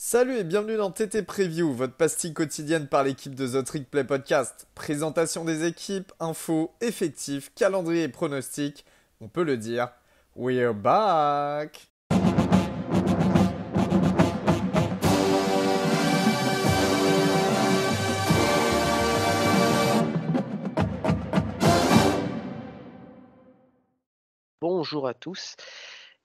Salut et bienvenue dans TT Preview, votre pastille quotidienne par l'équipe de The Trick Play Podcast. Présentation des équipes, infos, effectifs, calendrier et pronostics. On peut le dire, we're back! Bonjour à tous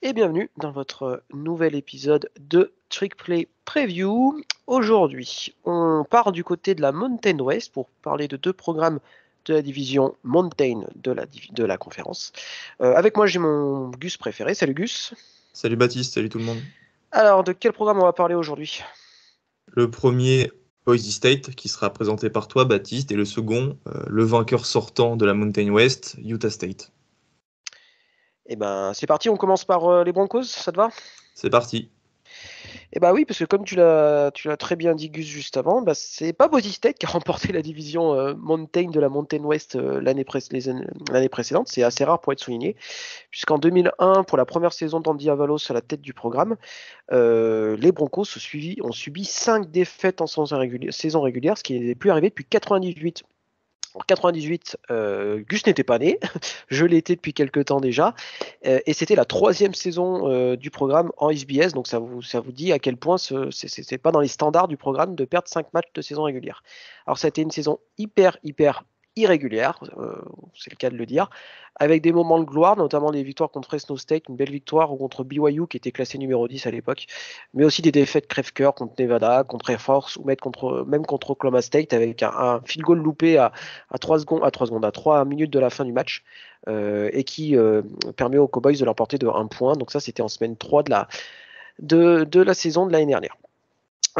et bienvenue dans votre nouvel épisode de Trick Play Preview. Aujourd'hui, on part du côté de la Mountain West pour parler de deux programmes de la division Mountain de la conférence. Avec moi, j'ai mon Gus préféré. Salut Gus. Salut Baptiste, salut tout le monde. Alors, de quel programme on va parler aujourd'hui? Le premier, Boise State, qui sera présenté par toi, Baptiste, et le second, le vainqueur sortant de la Mountain West, Utah State. Eh ben, c'est parti, on commence par les Broncos, ça te va? C'est parti. Eh bah oui, parce que comme tu l'as très bien dit Gus juste avant, bah c'est pas Boise State qui a remporté la division Mountain de la Mountain West l'année précédente. C'est assez rare pour être souligné, puisqu'en 2001, pour la première saison d'Andy Avalos à la tête du programme, les Broncos ont subi 5 défaites en saison régulière, ce qui n'est plus arrivé depuis 98. En 98, Gus n'était pas né, je l'étais depuis quelques temps déjà, et c'était la troisième saison du programme en SBS, donc ça vous dit à quel point c'est pas dans les standards du programme de perdre 5 matchs de saison régulière. Alors ça a été une saison hyper irrégulière, c'est le cas de le dire, avec des moments de gloire, notamment des victoires contre Fresno State, une belle victoire contre BYU qui était classé numéro 10 à l'époque, mais aussi des défaites crève-cœur contre Nevada, contre Air Force ou même contre Oklahoma State avec un field goal loupé à 3 minutes de la fin du match, et qui permet aux Cowboys de l'emporter de 1 point. Donc ça, c'était en semaine 3 de la saison de l'année dernière.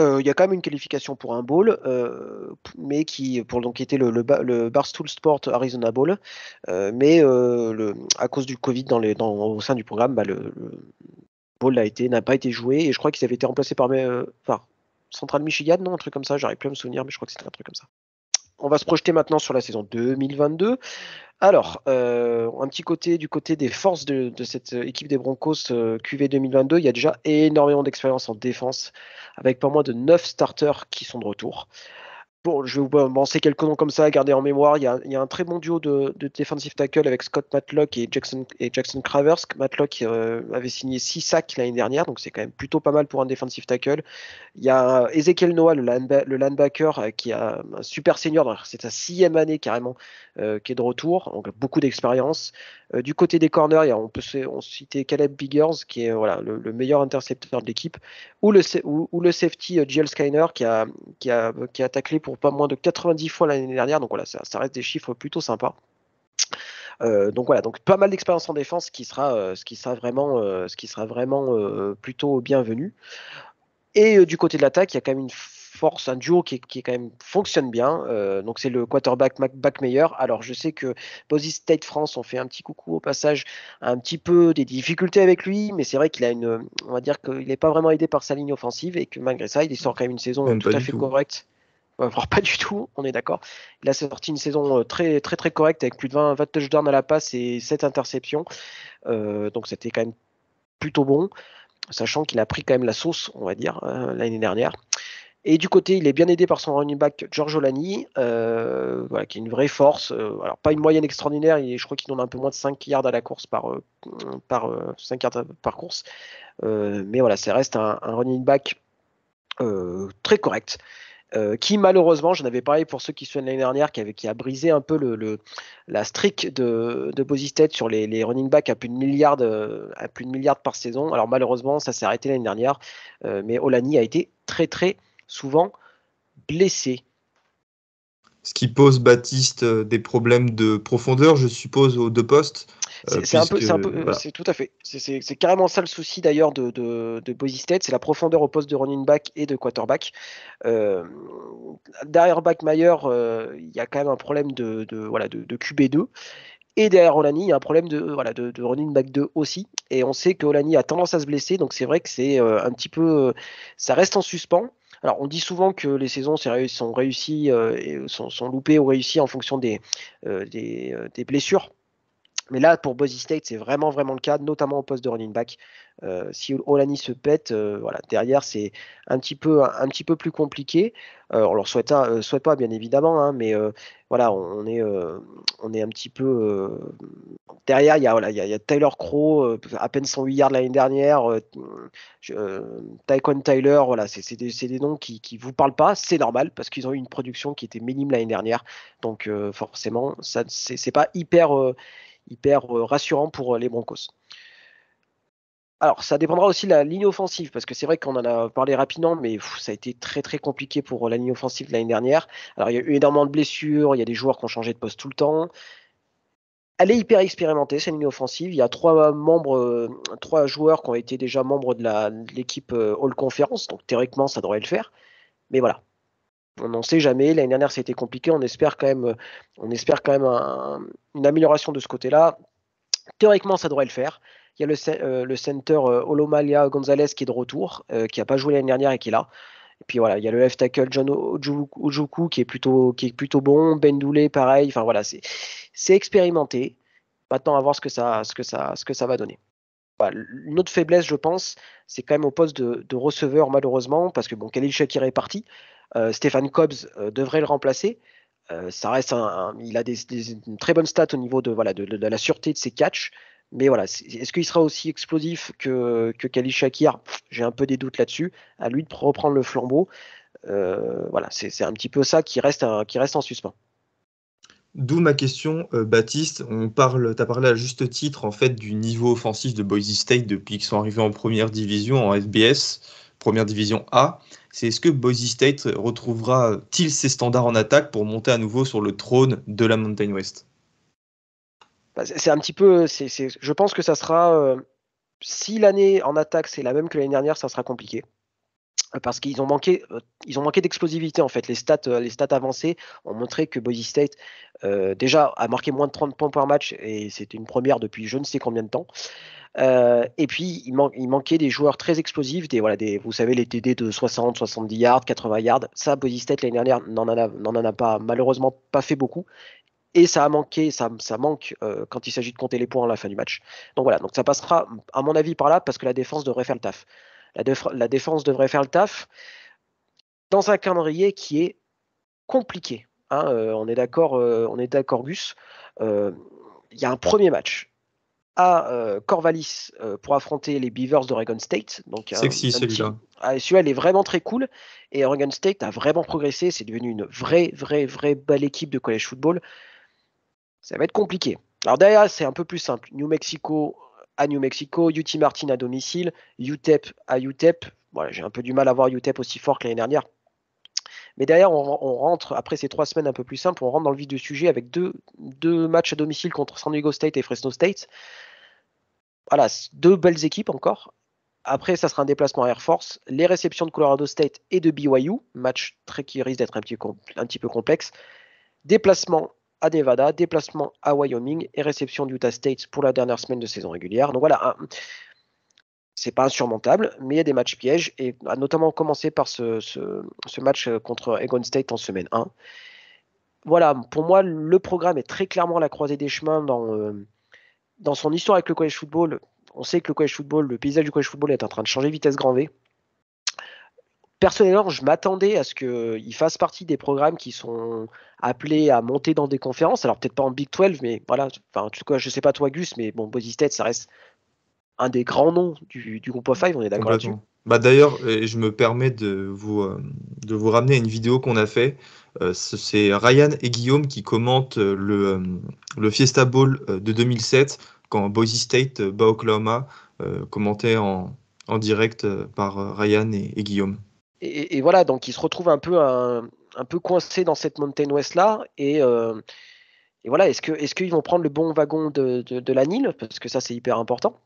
Il y a quand même une qualification pour un bowl, mais qui était le Barstool Sport Arizona Bowl, mais à cause du Covid au sein du programme, le bowl n'a pas été joué, et je crois qu'ils avaient été remplacés par Central Michigan, non, un truc comme ça, j'arrive plus à me souvenir, mais je crois que c'était un truc comme ça. On va se projeter maintenant sur la saison 2022. Alors, un petit du côté des forces de cette équipe des Broncos QV 2022, il y a déjà énormément d'expérience en défense, avec pas moins de 9 starters qui sont de retour. Bon, je vais vous lancer quelques noms comme ça à garder en mémoire. Il y a un très bon duo de defensive tackle avec Scott Matlock et Jackson Travers. Matlock avait signé 6 sacks l'année dernière, donc c'est quand même plutôt pas mal pour un defensive tackle. Il y a Ezekiel Noah, le linebacker, qui a un super senior, c'est sa 6e année carrément, qui est de retour, donc beaucoup d'expérience. Du côté des corners, on citer Caleb Biggers, qui est voilà, le meilleur intercepteur de l'équipe, ou le safety Jill Skyner, qui a taclé pour pas moins de 90 fois l'année dernière, donc voilà, ça reste des chiffres plutôt sympas. Donc voilà, donc pas mal d'expérience en défense, ce qui sera vraiment plutôt bienvenu. Et du côté de l'attaque, il y a quand même une force, un duo qui quand même fonctionne bien. Donc c'est le quarterback Backmeyer. Alors je sais que Boise State France ont fait un petit coucou au passage, un petit peu des difficultés avec lui, mais c'est vrai on va dire qu'il n'est pas vraiment aidé par sa ligne offensive, et que malgré ça, il sort quand même une saison Même tout pas à du fait tout. correcte. Voire pas du tout, on est d'accord. Il a sorti une saison très correcte, avec plus de 20 touchdowns à la passe et 7 interceptions. Donc c'était quand même plutôt bon, sachant qu'il a pris quand même la sauce, on va dire, l'année dernière. Et du côté, il est bien aidé par son running back George Olani, voilà, qui est une vraie force. Alors, pas une moyenne extraordinaire, je crois qu'il en a un peu moins de 5 yards à la course par 5 yards par course. Mais voilà, ça reste un running back très correct. Qui malheureusement, j'en avais parlé pour ceux qui se souviennent l'année dernière, qui a brisé un peu la streak de Boise State sur les running backs à plus de milliards par saison. Alors malheureusement, ça s'est arrêté l'année dernière, mais Olani a été très souvent blessé. Ce qui pose, Baptiste, des problèmes de profondeur, je suppose, aux deux postes, puisque, voilà. C'est tout à fait. C'est carrément ça le souci d'ailleurs de Boise State, c'est la profondeur au poste de running back et de quarterback. Euh, Derrière Backmeyer, il y a quand même un problème de QB2. Et derrière Olani, il y a un problème de running back 2 aussi. Et on sait que Olani a tendance à se blesser, donc c'est vrai que c'est un petit peu. Ça reste en suspens. Alors, on dit souvent que les saisons sont réussies, et sont loupées ou réussies en fonction des blessures. Mais là, pour Boise State, c'est vraiment, vraiment le cas, notamment au poste de running back. Si Olani se pète, voilà, derrière, c'est un petit peu plus compliqué. On leur souhaite pas, bien évidemment, hein, mais voilà, on est un petit peu. Derrière, il y a Tyler Crow, à peine 108 yards l'année dernière. Tyquan Tyler, voilà, c'est des noms qui vous parlent pas. C'est normal, parce qu'ils ont eu une production qui était minime l'année dernière. Donc, forcément, ça, c'est pas hyper rassurant pour les Broncos. Alors, ça dépendra aussi de la ligne offensive, parce que c'est vrai qu'on en a parlé rapidement, mais ça a été très très compliqué pour la ligne offensive l'année dernière. Alors, il y a eu énormément de blessures, il y a des joueurs qui ont changé de poste tout le temps. Elle est hyper expérimentée, cette ligne offensive. Il y a trois joueurs qui ont été déjà membres de l'équipe All Conference, donc théoriquement, ça devrait le faire. Mais voilà, on n'en sait jamais. L'année dernière, ça a été compliqué. On espère quand même une amélioration de ce côté-là. Théoriquement, ça devrait le faire. Il y a le center Olomalia Gonzalez qui est de retour, qui n'a pas joué l'année dernière et qui est là. Et puis voilà, il y a le left tackle John Ojukwu qui est plutôt bon. Ben Dooley, pareil. Enfin voilà, c'est expérimenté. Maintenant, à voir ce que ça va donner. Voilà, une autre faiblesse, je pense, c'est quand même au poste de receveur, malheureusement, parce que bon, Khalil Shakir est parti. Stéphane Cobbs devrait le remplacer. Ça reste il a une très bonne stat au niveau de la sûreté de ses catchs. Mais voilà, est-ce qu'il sera aussi explosif que Khalil Shakir? J'ai un peu des doutes là-dessus. À lui de reprendre le flambeau. Voilà, c'est un petit peu ça qui reste en suspens. D'où ma question, Baptiste. T'as parlé à juste titre en fait du niveau offensif de Boise State depuis qu'ils sont arrivés en première division, en FBS, première division A. C'est est-ce que Boise State retrouvera-t-il ses standards en attaque pour monter à nouveau sur le trône de la Mountain West? Bah, c'est un petit peu, je pense que ça sera, si l'année en attaque c'est la même que l'année dernière, ça sera compliqué. Parce qu'ils ont manqué d'explosivité en fait. Les stats avancées ont montré que Boise State déjà a marqué moins de 30 points par match et c'était une première depuis je ne sais combien de temps. Et puis il manquait des joueurs très explosifs, vous savez les TD de 60, 70 yards, 80 yards. Ça, Boise State l'année dernière n'en a pas malheureusement pas fait beaucoup. Et ça a manqué, ça manque quand il s'agit de compter les points à la fin du match. Donc voilà, donc ça passera à mon avis par là parce que la défense devrait faire le taf. La défense devrait faire le taf dans un calendrier qui est compliqué. Hein, on est d'accord, Gus. Euh, Il y a un premier match à Corvallis pour affronter les Beavers d'Oregon State. Donc Sexy team. celui-là. Celui-là, il est vraiment très cool. Et Oregon State a vraiment progressé. C'est devenu une vraie, vraie, vraie belle équipe de college football. Ça va être compliqué. Alors derrière, c'est un peu plus simple. New Mexico à New Mexico, UT Martin à domicile, UTEP à UTEP. Voilà, j'ai un peu du mal à voir UTEP aussi fort que l'année dernière. Mais derrière, on rentre, après ces 3 semaines un peu plus simples, on rentre dans le vif du sujet avec deux matchs à domicile contre San Diego State et Fresno State. Voilà, 2 belles équipes encore. Après, ça sera un déplacement à Air Force. Les réceptions de Colorado State et de BYU, match qui risque d'être un petit peu complexe. Déplacement à Nevada, déplacement à Wyoming et réception d'Utah State pour la dernière semaine de saison régulière. Donc voilà, c'est pas insurmontable, mais il y a des matchs pièges et a notamment commencé par ce match contre Egon State en semaine 1. Voilà, pour moi, le programme est très clairement à la croisée des chemins dans son histoire avec le college football. On sait que le paysage du college football est en train de changer vitesse grand V. Personnellement, je m'attendais à ce qu'il fasse partie des programmes qui sont appelés à monter dans des conférences. Alors peut-être pas en Big 12, mais voilà. Enfin, en tout cas, je sais pas toi, Gus, mais bon, Boise State, ça reste un des grands noms du groupe of five. On est d'accord là-dessus. Complètement. Bah d'ailleurs, je me permets de vous ramener à une vidéo qu'on a fait. C'est Ryan et Guillaume qui commentent le Fiesta Bowl de 2007 quand Boise State bat Oklahoma, commenté en direct par Ryan et Guillaume. Et voilà, donc ils se retrouvent un peu coincés dans cette Mountain West là. Et voilà, est-ce qu'ils vont prendre le bon wagon de la Nile? Parce que ça, c'est hyper important.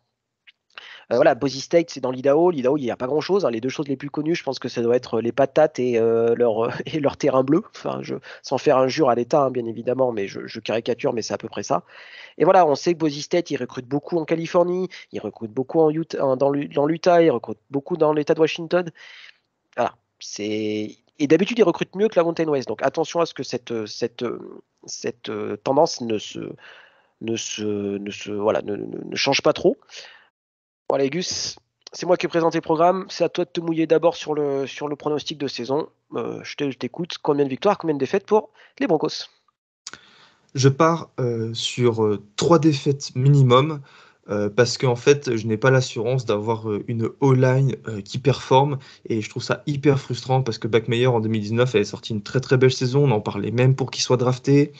Voilà, Boise State, c'est dans l'Idaho. L'Idaho, il n'y a pas grand-chose. Hein. Les deux choses les plus connues, je pense que ça doit être les patates et leur terrain bleu. Enfin, sans faire injure à l'État, hein, bien évidemment, mais je caricature, mais c'est à peu près ça. Et voilà, on sait que Boise State, ils recrutent beaucoup en Californie, ils recrutent beaucoup dans l'Utah, ils recrutent beaucoup dans l'État de Washington. Voilà, et d'habitude, ils recrutent mieux que la Mountain West. Donc attention à ce que cette tendance ne change pas trop. Voilà, Gus, c'est moi qui ai présenté le programme. C'est à toi de te mouiller d'abord sur le pronostic de saison. Je t'écoute. Combien de victoires, combien de défaites pour les Broncos? Je pars sur 3 défaites minimum parce qu'en fait, je n'ai pas l'assurance d'avoir une O-line qui performe et je trouve ça hyper frustrant parce que Backmeyer en 2019 avait sorti une très très belle saison. On en parlait même pour qu'il soit drafté.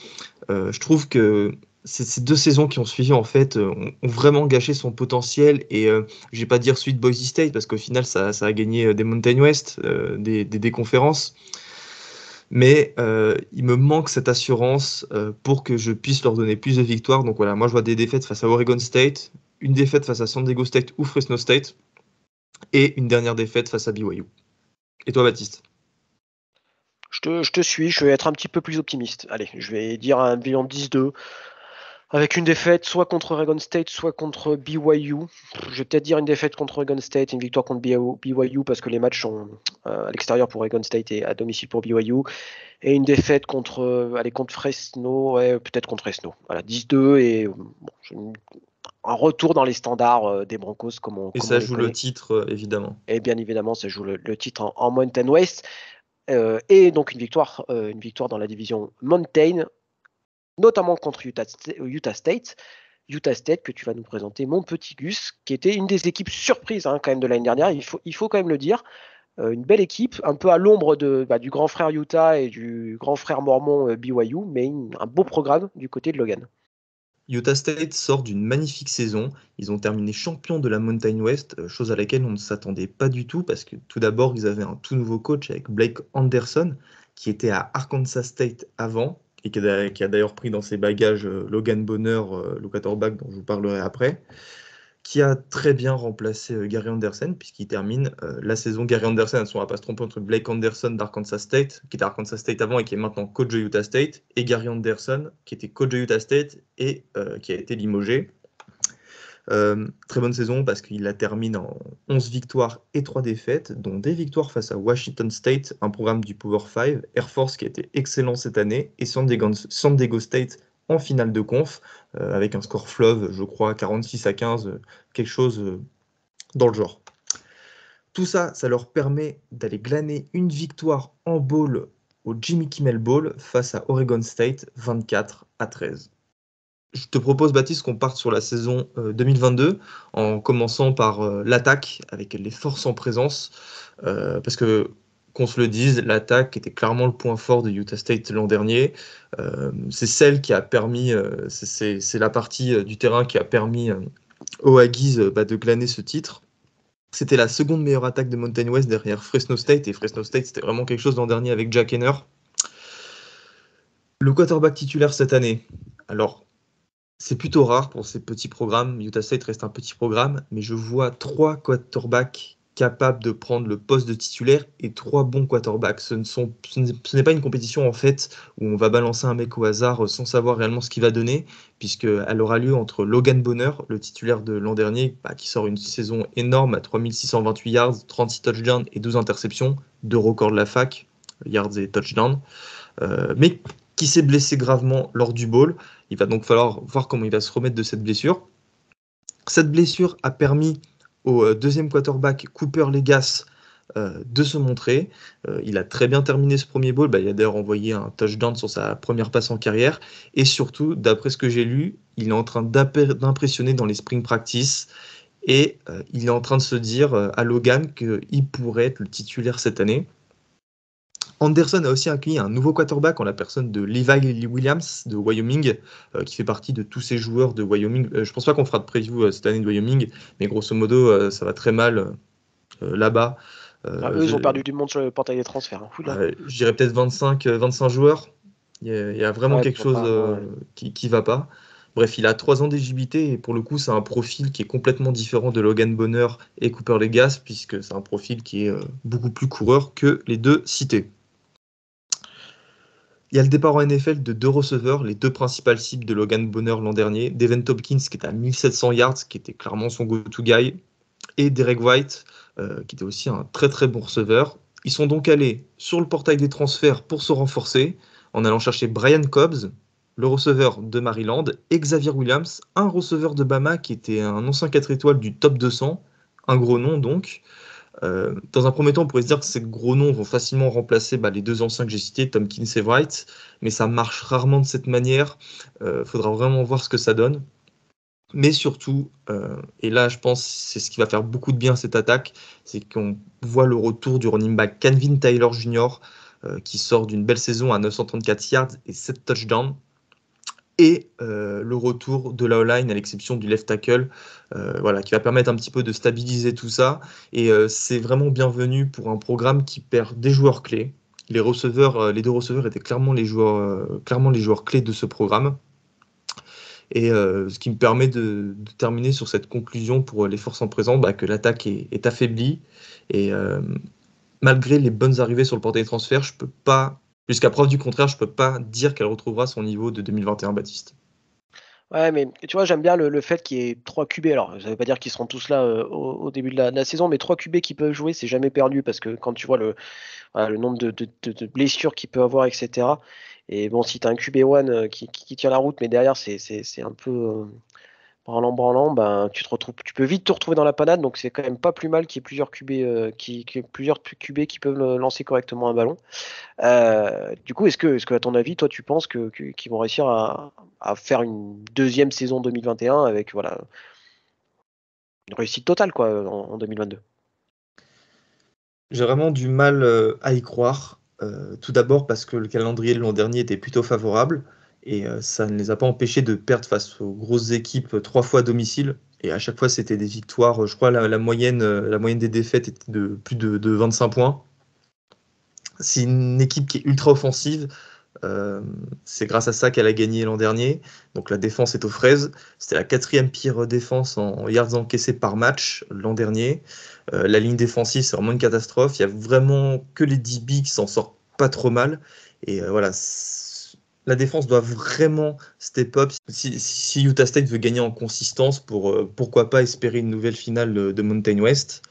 Je trouve que ces 2 saisons qui ont suivi en fait ont vraiment gâché son potentiel et je vais pas dire celui de Boise State parce qu'au final ça a gagné des Mountain West, des conférences. Mais il me manque cette assurance pour que je puisse leur donner plus de victoires. Donc voilà, moi je vois des défaites face à Oregon State, une défaite face à San Diego State ou Fresno State, et une dernière défaite face à BYU. Et toi, Baptiste? Je te suis, je vais être un petit peu plus optimiste. Allez, je vais dire un bilan 10-2, avec une défaite soit contre Oregon State, soit contre BYU. Je vais peut-être dire une défaite contre Oregon State, une victoire contre BYU, parce que les matchs sont à l'extérieur pour Oregon State et à domicile pour BYU. Et une défaite contre Fresno, ouais, peut-être contre Fresno. Voilà, 10-2 et un retour dans les standards des Broncos Et ça joue le titre, évidemment. Et bien évidemment, ça joue le titre en Mountain West. Et donc une victoire dans la division Mountain, notamment contre Utah State. Utah State que tu vas nous présenter, mon petit Gus, qui était une des équipes surprises quand même de l'année dernière, il faut quand même le dire. Une belle équipe, un peu à l'ombre du grand frère Utah et du grand frère mormon BYU, mais un beau programme du côté de Logan. Utah State sort d'une magnifique saison. Ils ont terminé champions de la Mountain West, chose à laquelle on ne s'attendait pas du tout, parce que tout d'abord, ils avaient un tout nouveau coach avec Blake Anderson, qui était à Arkansas State avant, et qui a d'ailleurs pris dans ses bagages Logan Bonner, le quarterback dont je vous parlerai après, qui a très bien remplacé Gary Anderson, puisqu'il termine la saison. Gary Anderson, on ne va pas se tromper, entre Blake Anderson d'Arkansas State, qui était à Arkansas State avant et qui est maintenant coach de Utah State, et Gary Anderson, qui était coach de Utah State et qui a été limogé. Très bonne saison parce qu'il la termine en 11 victoires et 3 défaites, dont des victoires face à Washington State, un programme du Power 5, Air Force qui a été excellent cette année, et San Diego State en finale de conf, avec un score fleuve, je crois, 46-15, quelque chose dans le genre. Tout ça, ça leur permet d'aller glaner une victoire en bowl au Jimmy Kimmel Bowl face à Oregon State, 24-13. Je te propose, Baptiste, qu'on parte sur la saison 2022, en commençant par l'attaque, avec les forces en présence, parce que, qu'on se le dise, l'attaque était clairement le point fort de Utah State l'an dernier. C'est celle qui a permis, c'est la partie du terrain qui a permis aux Aggies de glaner ce titre. C'était la seconde meilleure attaque de Mountain West derrière Fresno State, et Fresno State, c'était vraiment quelque chose l'an dernier avec Jack Henner. Le quarterback titulaire cette année, alors c'est plutôt rare pour ces petits programmes. Utah State reste un petit programme, mais je vois 3 quarterbacks capables de prendre le poste de titulaire et 3 bons quarterbacks. Ce n'est pas une compétition en fait où on va balancer un mec au hasard sans savoir réellement ce qu'il va donner, puisqu'elle aura lieu entre Logan Bonner, le titulaire de l'an dernier, qui sort une saison énorme à 3628 yards, 36 touchdowns et 12 interceptions, 2 records de la fac, yards et touchdowns, mais qui s'est blessé gravement lors du bowl. Il va donc falloir voir comment il va se remettre de cette blessure. Cette blessure a permis au deuxième quarterback, Cooper Legas, de se montrer. Il a très bien terminé ce premier bowl. Il a d'ailleurs envoyé un touchdown sur sa première passe en carrière. Et surtout, d'après ce que j'ai lu, il est en train d'impressionner dans les spring practice. Et il est en train de se dire à Logan qu'il pourrait être le titulaire cette année. Anderson a aussi accueilli un nouveau quarterback en la personne de Levi Williams de Wyoming, qui fait partie de tous ces joueurs de Wyoming. Je pense pas qu'on fera de preview cette année de Wyoming, mais grosso modo, ça va très mal là-bas. Eux, ils ont perdu du monde sur le portail des transferts. Je dirais peut-être 25 joueurs. Il y a vraiment quelque chose qui va pas. Bref, il a 3 ans d'éligibilité et pour le coup, c'est un profil qui est complètement différent de Logan Bonner et Cooper Legas, puisque c'est un profil qui est beaucoup plus coureur que les deux cités. Il y a le départ en NFL de 2 receveurs, les 2 principales cibles de Logan Bonner l'an dernier, Devin Tompkins qui était à 1700 yards, qui était clairement son go-to guy, et Derek White, qui était aussi un très très bon receveur. Ils sont donc allés sur le portail des transferts pour se renforcer, en allant chercher Brian Cobbs, le receveur de Maryland, et Xavier Williams, un receveur de Bama qui était un ancien 4 étoiles du top 200, un gros nom donc. Dans un premier temps, on pourrait se dire que ces gros noms vont facilement remplacer les deux anciens que j'ai cités, Tompkins et Wright, mais ça marche rarement de cette manière. Faudra vraiment voir ce que ça donne. Mais surtout, et là je pense c'est ce qui va faire beaucoup de bien à cette attaque, c'est qu'on voit le retour du running back Calvin Taylor Jr. Qui sort d'une belle saison à 934 yards et 7 touchdowns. Et le retour de la O-line à l'exception du left tackle, qui va permettre un petit peu de stabiliser tout ça. Et c'est vraiment bienvenu pour un programme qui perd des joueurs clés. Les receveurs, les deux receveurs étaient clairement les joueurs clés de ce programme. Et ce qui me permet de terminer sur cette conclusion pour les forces en présence, que l'attaque est affaiblie. Et malgré les bonnes arrivées sur le portail des transferts, je peux pas, jusqu'à preuve du contraire, je peux pas dire qu'elle retrouvera son niveau de 2021, Baptiste. Ouais, mais tu vois, j'aime bien le fait qu'il y ait 3 QB. Alors, ça veut pas dire qu'ils seront tous là au début de la saison, mais 3 QB qui peuvent jouer, c'est jamais perdu parce que quand tu vois le nombre de blessures qu'il peut avoir, etc. Et bon, si tu as un QB1 qui tient la route, mais derrière, c'est un peu branlant, ben, tu peux vite te retrouver dans la panade. Donc, c'est quand même pas plus mal qu'il y ait plusieurs QB, plusieurs QB qui peuvent lancer correctement un ballon. Du coup, est-ce que, à ton avis, toi, tu penses qu'ils vont réussir à faire une deuxième saison 2021 avec voilà, une réussite totale quoi, en 2022? J'ai vraiment du mal à y croire. Tout d'abord parce que le calendrier de l'an dernier était plutôt favorable et ça ne les a pas empêchés de perdre face aux grosses équipes 3 fois à domicile. Et à chaque fois, c'était des victoires. Je crois la moyenne des défaites était de plus de 25 points. C'est une équipe qui est ultra offensive. C'est grâce à ça qu'elle a gagné l'an dernier. Donc la défense est aux fraises. C'était la 4e pire défense en yards encaissés par match l'an dernier. La ligne défensive, c'est vraiment une catastrophe. Il y a vraiment que les DB qui s'en sortent pas trop mal. Et la défense doit vraiment step up si Utah State veut gagner en consistance pour pourquoi pas espérer une nouvelle finale de Mountain West.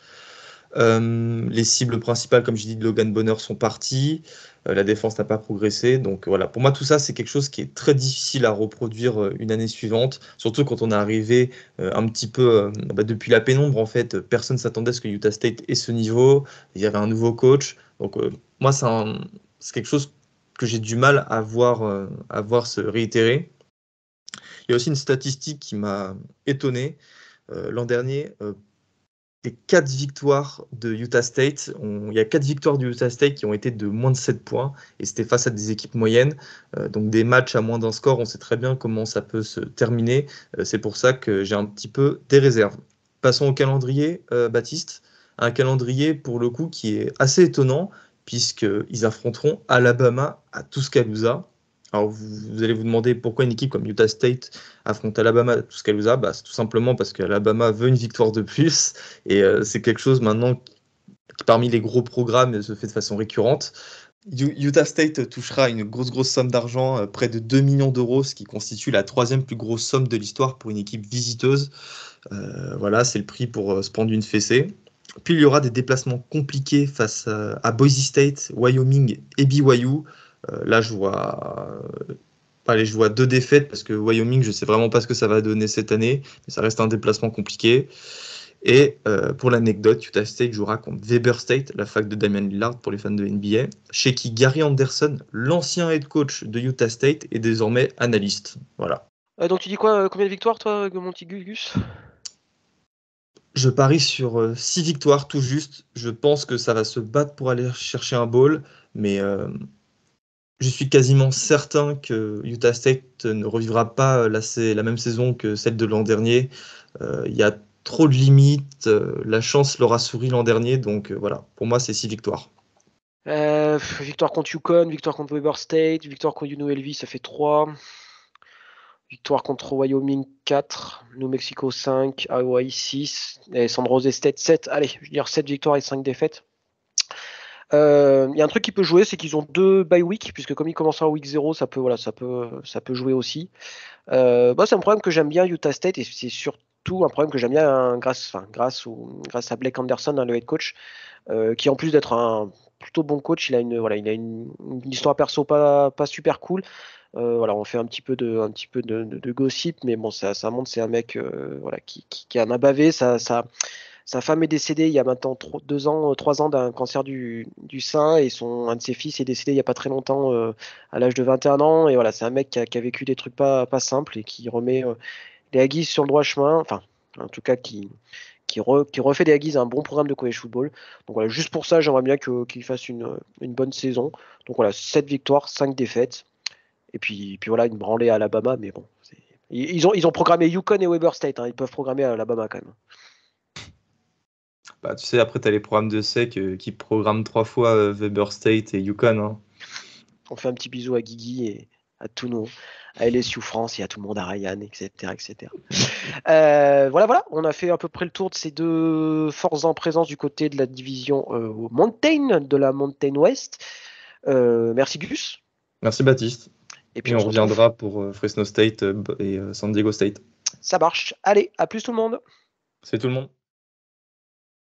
Les cibles principales, comme je dis, de Logan Bonner sont parties. La défense n'a pas progressé. Donc voilà, pour moi, tout ça, c'est quelque chose qui est très difficile à reproduire une année suivante. Surtout quand on est arrivé un petit peu depuis la pénombre, en fait. Personne ne s'attendait à ce que Utah State ait ce niveau. Il y avait un nouveau coach. Donc moi, c'est quelque chose que j'ai du mal à voir se réitérer. Il y a aussi une statistique qui m'a étonné. L'an dernier, les 4 victoires de Utah State, il y a 4 victoires de Utah State qui ont été de moins de 7 points, et c'était face à des équipes moyennes. Donc des matchs à moins d'un score, on sait très bien comment ça peut se terminer. C'est pour ça que j'ai un petit peu des réserves. Passons au calendrier, Baptiste. Un calendrier, pour le coup, qui est assez étonnant, puisqu'ils affronteront Alabama à Tuscaloosa. Alors vous allez vous demander pourquoi une équipe comme Utah State affronte Alabama à Tuscaloosa. C'est tout simplement parce qu'Alabama veut une victoire de plus. Et c'est quelque chose maintenant qui, parmi les gros programmes, se fait de façon récurrente. Utah State touchera une grosse somme d'argent, près de 2 millions d'euros, ce qui constitue la 3e plus grosse somme de l'histoire pour une équipe visiteuse. Voilà, c'est le prix pour se prendre une fessée. Puis il y aura des déplacements compliqués face à Boise State, Wyoming et BYU. Là, je vois 2 défaites parce que Wyoming, je ne sais vraiment pas ce que ça va donner cette année, mais ça reste un déplacement compliqué. Et pour l'anecdote, Utah State jouera contre Weber State, la fac de Damian Lillard pour les fans de NBA, chez qui Gary Anderson, l'ancien head coach de Utah State, est désormais analyste. Voilà. Donc tu dis quoi, combien de victoires toi, mon petit Gus? Je parie sur 6 victoires tout juste. Je pense que ça va se battre pour aller chercher un bowl, mais je suis quasiment certain que Utah State ne revivra pas la même saison que celle de l'an dernier. Il y a trop de limites. La chance leur a souri l'an dernier, donc voilà. Pour moi, c'est 6 victoires. Victoire contre Yukon, victoire contre Weber State, victoire contre UNLV, ça fait 3. Victoire contre Wyoming 4, New Mexico 5, Hawaii 6, et San Jose State 7. Allez, je veux dire 7 victoires et 5 défaites. Il y a un truc qui peut jouer, c'est qu'ils ont 2 bye week, puisque comme ils commencent en week 0, ça peut jouer aussi. C'est un problème que j'aime bien Utah State, et c'est surtout un problème que j'aime bien grâce à Blake Anderson, le head coach, qui en plus d'être un plutôt bon coach, il a une histoire perso pas super cool. Voilà, on fait un petit peu de gossip, mais bon, ça montre, c'est un mec voilà, qui en a bavé. Sa femme est décédée il y a maintenant 2 ans, 3 ans d'un cancer du sein, et un de ses fils est décédé il n'y a pas très longtemps, à l'âge de 21 ans. Et voilà, c'est un mec qui a vécu des trucs pas simples et qui remet les Aggies sur le droit chemin. Enfin, en tout cas, qui refait des Aggies à un bon programme de college football. Donc voilà, juste pour ça, j'aimerais bien qu'il fasse une bonne saison. Donc voilà, 7 victoires, 5 défaites. Et puis voilà, une branlée à Alabama, mais bon. Ils ont programmé Yukon et Weber State, hein. Ils peuvent programmer à Alabama quand même. Bah, tu sais, après, tu as les programmes de SEC qui programment 3 fois Weber State et Yukon. Hein. On fait un petit bisou à Guigui et à tous à LSU France et à tout le monde, à Ryan, etc. etc. Voilà, on a fait à peu près le tour de ces deux forces en présence du côté de la division Mountain, de la Mountain West. Merci Gus. Merci Baptiste. Et puis Et on se retrouve. reviendra pour Fresno State et San Diego State. Ça marche. Allez, à plus tout le monde. C'est tout le monde.